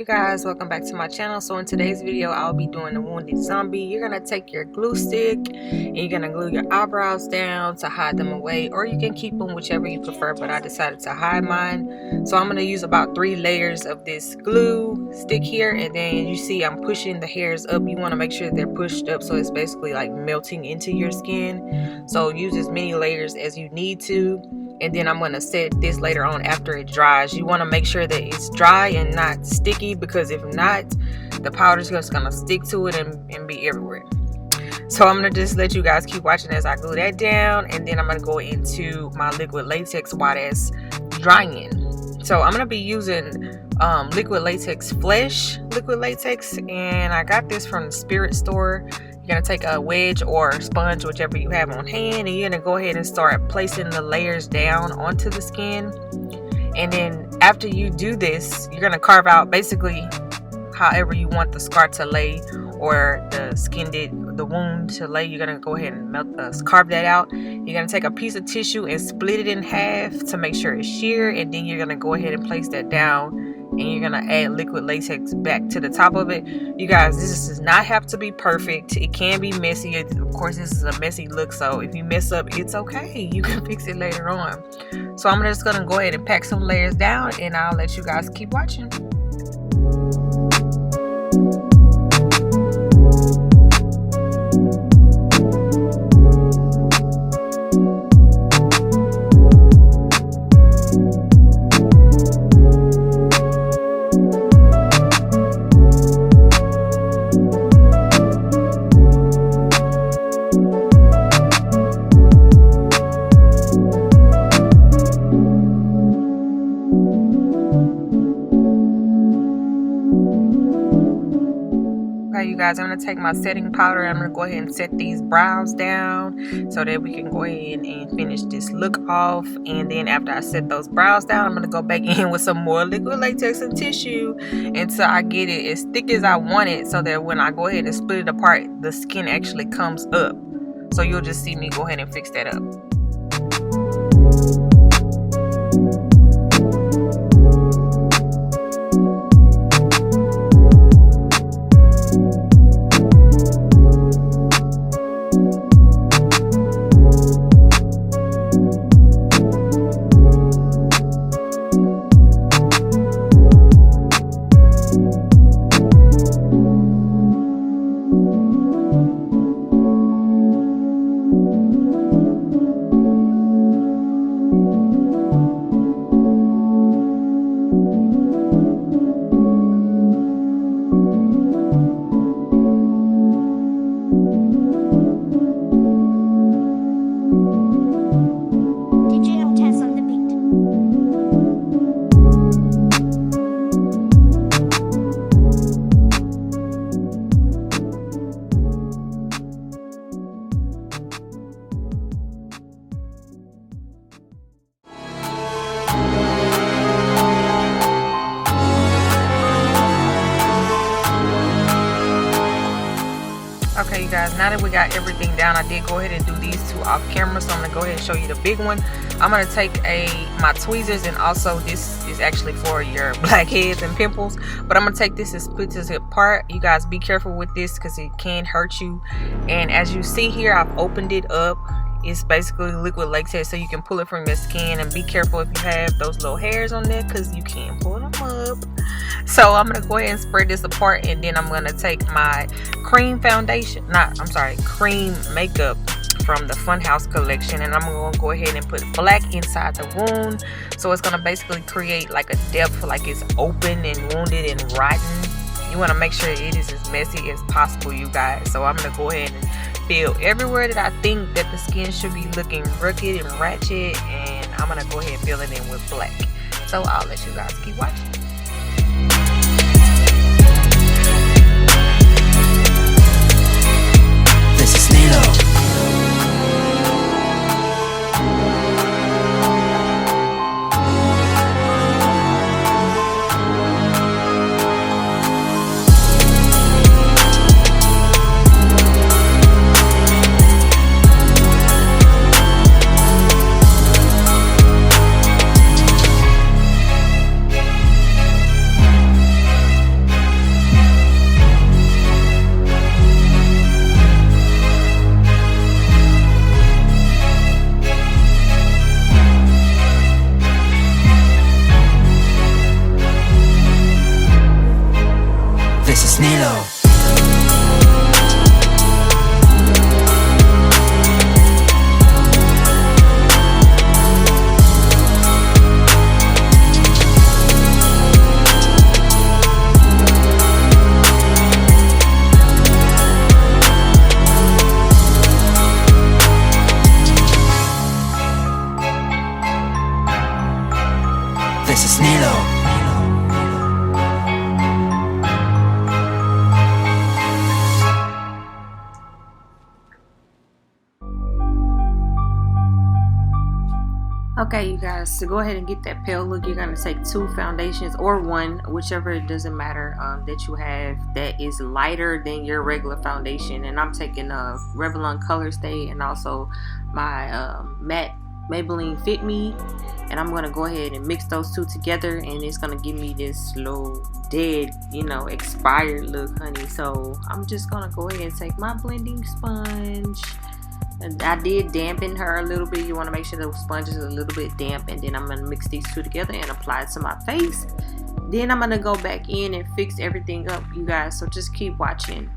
Guys, welcome back to my channel. So in today's video I'll be doing the wounded zombie. You're gonna take your glue stick and you're gonna glue your eyebrows down to hide them away, or you can keep them, whichever you prefer, but I decided to hide mine. So I'm gonna use about 3 layers of this glue stick here, and then you see I'm pushing the hairs up. You want to make sure they're pushed up so it's basically like melting into your skin. So use as many layers as you need to, and then I'm going to set this later on after it dries. You want to make sure that it's dry and not sticky, because if not, the powder's just going to stick to it and be everywhere. So I'm going to just let you guys keep watching as I glue that down, and then I'm going to go into my liquid latex while that's drying. So I'm going to be using liquid latex flesh liquid latex, and I got this from the Spirit store. You're going to take a wedge or sponge, whichever you have on hand, and you're going to go ahead and start placing the layers down onto the skin. And then after you do this, you're going to carve out basically however you want the scar to lay, or the wound to lay. You're going to go ahead and carve that out. You're going to take a piece of tissue and split it in half to make sure it's sheer, and then you're going to go ahead and place that down, and you're gonna add liquid latex back to the top of it. You guys, this does not have to be perfect. It can be messy. Of course, this is a messy look, so if you mess up, it's okay. You can fix it later on. So I'm just gonna go ahead and pack some layers down, and I'll let you guys keep watching. You guys, I'm going to take my setting powder. I'm going to go ahead and set these brows down so that we can go ahead and finish this look off. And then after I set those brows down, I'm going to go back in with some more liquid latex and tissue until I get it as thick as I want it, so that when I go ahead and split it apart, the skin actually comes up. So you'll just see me go ahead and fix that up. Okay, you guys, now that we got everything down, I did go ahead and do these 2 off camera, so I'm gonna go ahead and show you the big one. I'm gonna take my tweezers, and also this is actually for your blackheads and pimples, but I'm gonna take this and split this apart. You guys, be careful with this because it can hurt you. And as you see here, I've opened it up. It's basically liquid latex, so you can pull it from your skin, and be careful if you have those little hairs on there, because you can pull them up. So I'm gonna go ahead and spread this apart, and then I'm gonna take my cream makeup from the Funhouse collection, and I'm going to go ahead and put black inside the wound, so it's going to basically create like a depth, like it's open and wounded and rotten. You want to make sure it is as messy as possible, you guys. So I'm going to go ahead and fill everywhere that I think that the skin should be looking rugged and ratchet, and I'm going to go ahead and fill it in with black. So I'll let you guys keep watching. This is Nilo. This is Nilo. This is Nilo. Okay, you guys, to go ahead and get that pale look, you're going to take 2 foundations or 1, whichever, it doesn't matter, that you have that is lighter than your regular foundation. And I'm taking Revlon Color Stay and also my matte Maybelline Fit Me, and I'm going to go ahead and mix those 2 together, and it's going to give me this little dead, you know, expired look, honey. So I'm just going to go ahead and take my blending sponge. And I did dampen her a little bit. You want to make sure the sponge is a little bit damp, and then I'm going to mix these 2 together and apply it to my face. Then I'm going to go back in and fix everything up, you guys, so just keep watching.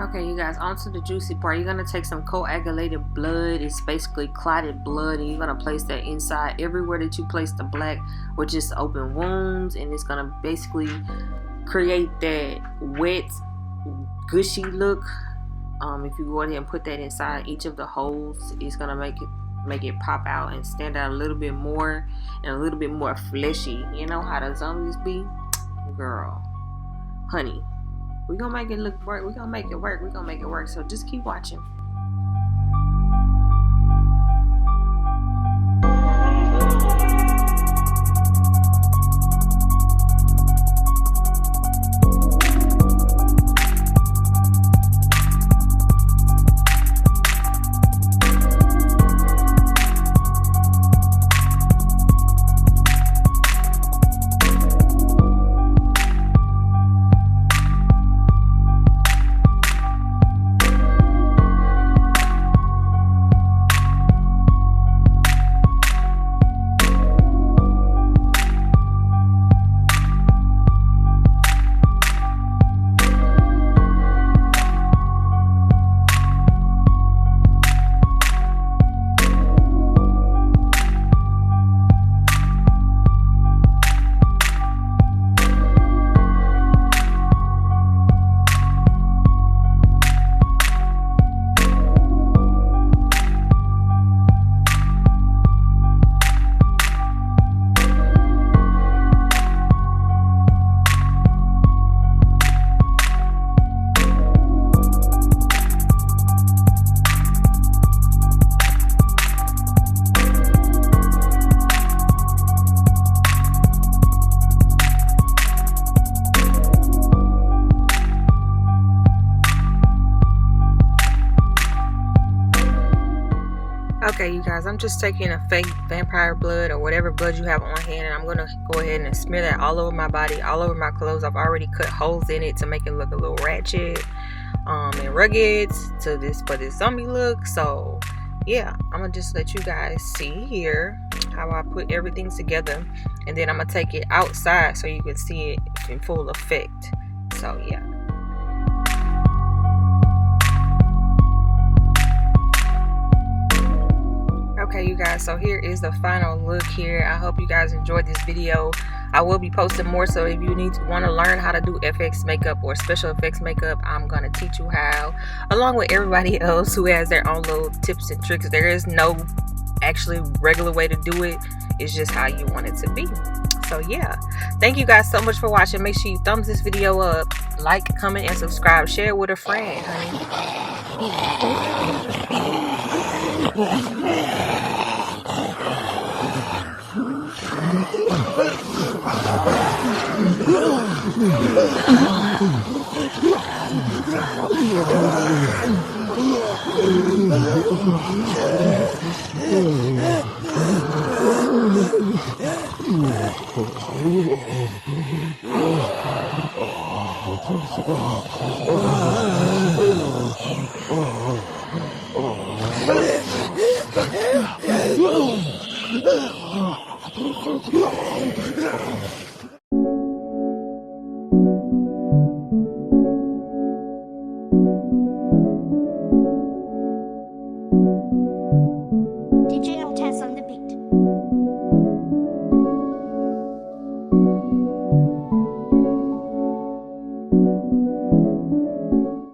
Okay, you guys, on to the juicy part. You're going to take some coagulated blood. It's basically clotted blood, and you're going to place that inside everywhere that you place the black, which is open wounds, and it's going to basically create that wet, gushy look. If you go ahead and put that inside each of the holes, it's going to make it pop out and stand out a little bit more and a little bit more fleshy. You know how the zombies be? Girl, honey, we're gonna make it look work. We're gonna make it work. We're gonna make it work. So just keep watching. Okay, you guys, I'm just taking a fake vampire blood or whatever blood you have on hand, and I'm going to go ahead and smear that all over my body, all over my clothes. I've already cut holes in it to make it look a little ratchet and rugged for this zombie look. So yeah, I'm going to just let you guys see here how I put everything together, and then I'm going to take it outside so you can see it in full effect. So yeah. Okay, you guys, so here is the final look here. I hope you guys enjoyed this video. I will be posting more, so if you want to learn how to do FX makeup or special effects makeup, I'm going to teach you how, along with everybody else who has their own little tips and tricks. There is no actually regular way to do it. It's just how you want it to be. So yeah, thank you guys so much for watching. Make sure you thumbs this video up, like, comment, and subscribe. Share it with a friend, honey.